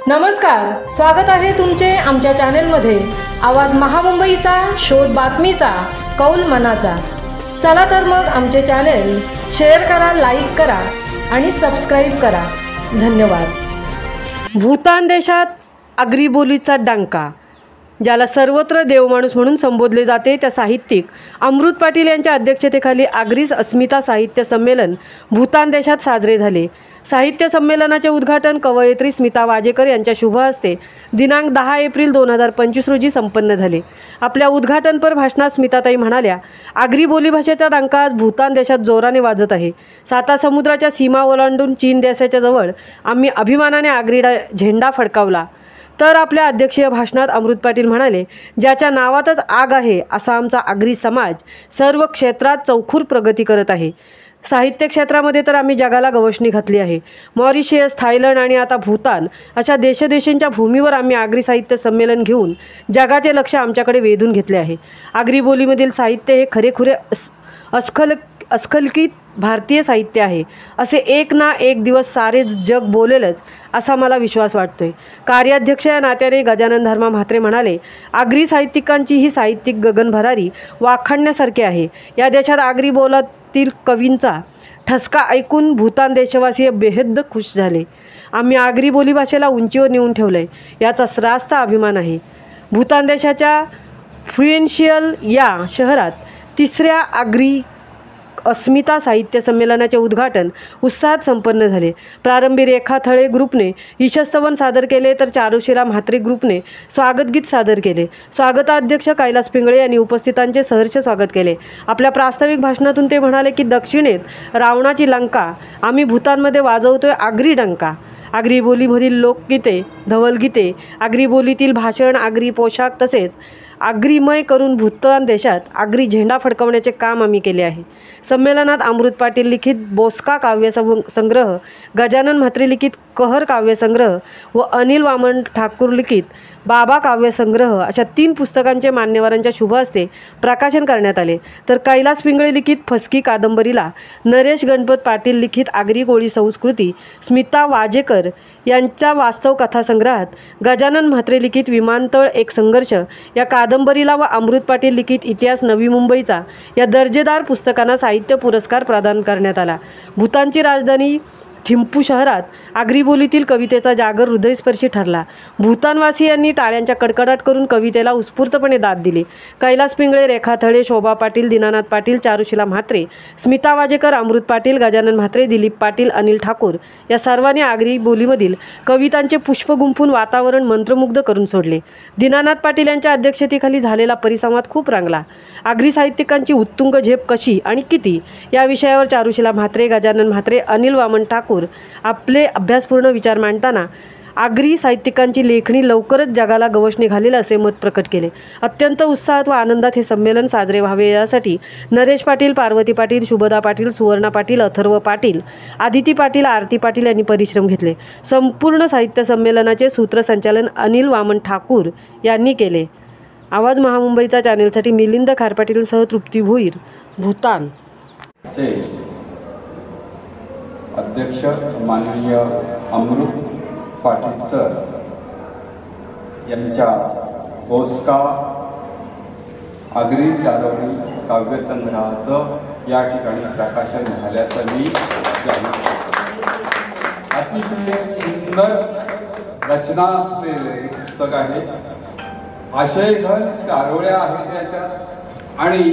नमस्कार, स्वागत आहे तुमचे आमच्या चॅनेलमध्ये। आवाज महामुंबईचा, शोध बातमीचा, कौल मनाचा। चला तर मग आमचे चॅनेल शेअर करा, लाईक करा आणि सबस्क्राइब करा। धन्यवाद। भूतान देशात आगरी बोलीचा डंका, ज्याला सर्वत्र देवमाणूस म्हणून संबोधले जाते, त्या साहित्यिक अमृत पाटील यांच्या अध्यक्षतेखाली आगरीस अस्मिता साहित्य संमेलन भूतान देशात साजरे झाले। साहित्य संमेलनाचे उद्घाटन कवयित्री स्मिता वाजेकर यांच्या शुभ हस्ते दिनांक 10 एप्रिल 2025 रोजी संपन्न झाले। आपल्या उद्घाटनपर भाषणात स्मिताताई म्हणाल्या, आगरी बोलीभाषेचा डंका आज भूतान देशात जोराने वाजत आहे। साता समुद्राच्या सीमा ओलांडून चीन देशाच्या जवळ आम्ही अभिमानाने आगरी झेंडा फडकावला। तर आपल्या अध्यक्षीय भाषणात अमृत पाटील म्हणाले, ज्याच्या नावातच आग आहे असा आमचा आगरी समाज सर्व क्षेत्रात चौखूर प्रगती करत आहे। साहित्य क्षेत्रामध्ये तर आम्ही जगाला गवसणी घातली आहे। मॉरिशियस, थायलंड आणि आता भूतान अशा देशदेशांच्या भूमीवर आम्ही आगरी साहित्य संमेलन घेऊन जगाचे लक्ष आमच्याकडे वेधून घेतले आहे। आगरी बोलीमधील साहित्य हे खरेखुरे अस्खलित भारतीय साहित्य आहे, असे एक ना एक दिवस सारे जग बोलेलच असा मला विश्वास वाटतोय। कार्याध्यक्ष या नात्याने गजानन धर्मा म्हात्रे म्हणाले, आगरी साहित्यिकांची ही साहित्यिक गगनभरारी वाखाणण्यासारखी आहे। या देशात आगरी बोलातील कवींचा ठसका ऐकून भूतान देशवासीय बेहद खुश झाले। आम्ही आगरी बोलीभाषेला उंचीवर नेऊन ठेवले, याचा रास्त अभिमान आहे। भूतान देशाच्या फ्युएन्शियल या शहरात तिसऱ्या आगरी अस्मिता साहित्य संमेलनाचे उद्घाटन उत्साहात संपन्न झाले। प्रारंभी रेखा थळे ग्रुपने ईशस्तवन सादर केले, तर चारुशिला म्हात्रे ग्रुपने स्वागतगीत सादर केले। स्वागताध्यक्ष कैलास पिंगळे यांनी उपस्थितांचे सहर्ष स्वागत केले। आपल्या प्रास्ताविक भाषणातून ते म्हणाले की दक्षिणेत रावणाची लंका आम्ही भूतानमध्ये वाजवतोय आगरी डंका। आगरी बोलीमधील लोकगीते, धवलगीते, आगरी बोलीतील भाषण, आगरी पोशाख तसेच आगरीमय करून भूतान देशात आगरी झेंडा फडकवण्याचे काम आम्ही केले आहे। संमेलनात अमृत पाटील लिखित बोस्का काव्यसंग्रह, गजानन म्हात्रे लिखित कहर काव्यसंग्रह व अनिल वामन ठाकूर लिखित बाबा काव्यसंग्रह अशा 3 पुस्तकांचे मान्यवरांच्या शुभ हस्ते प्रकाशन करण्यात आले। तर कैलास पिंगळे लिखित फसकी कादंबरीला, नरेश गणपत पाटील लिखित आगरी कोळी संस्कृती, स्मिता वाजेकर यांच्या वास्तव कथासंग्रहात, गजानन म्हात्रे लिखित विमानतळ एक संघर्ष या कादंबरीला व अमृत पाटील लिखित इतिहास नवी मुंबईचा या दर्जेदार पुस्तकांना साहित्य पुरस्कार प्रदान करण्यात आला। भूतानची राजधानी थिम्पू शहरात आगरी बोलीतील कवितेचा जागर हृदयस्पर्शी ठरला। भूतानवासियांनी टाळ्यांच्या कडकडाट करून कवितेला उत्स्फूर्तपणे दाद दिली। कैलास पिंगळे, रेखा थळे, शोभा पाटील, दीनानाथ पाटील, चारुशिला म्हात्रे, स्मिता वाजेकर, अमृत पाटील, गजानन म्हात्रे, दिलीप पाटील, अनिल ठाकूर या सर्वांनी आगरी बोलीमधील कवितांचे पुष्प गुंफून वातावरण मंत्रमुग्ध करून सोडले। दीनानाथ पाटील यांच्या अध्यक्षतेखाली झालेला परिसंवाद खूप रंगला। आगरी साहित्यिकांची उत्तुंग झेप कशी आणि किती या विषयावर चारुशिला म्हात्रे, गजानन म्हात्रे, अनिल वामन ठाकूर आपले अभ्यासपूर्ण विचार मांडताना आगरी साहित्यिकांची लेखणी लवकरच जगाला गवसणी घालेल असे मत प्रकट केले। अत्यंत उत्साहात व आनंदात हे संमेलन साजरे व्हावे यासाठी नरेश पाटील, पार्वती पाटील, शुभदा पाटील, सुवर्णा पाटील, अथर्व पाटील, आदिती पाटील, आरती पाटील यांनी परिश्रम घेतले। संपूर्ण साहित्य संमेलनाचे सूत्रसंचालन अनिल वामन ठाकूर यांनी केले। आवाज महामुंबईचा चॅनेलसाठी मिलिंद खारपाटीलसह तृप्ती भोईर, भूतान। अध्यक्ष माननीय अमृत पाटील सर यांच्या बोस्का आगरी चारोळी काव्यसंग्रहाचं या ठिकाणी प्रकाशन झाल्याचं मी जाणून अतिशय सुंदर रचना असलेले पुस्तक आहे। आशयघन चारोळ्या आहेत त्याच्यात आणि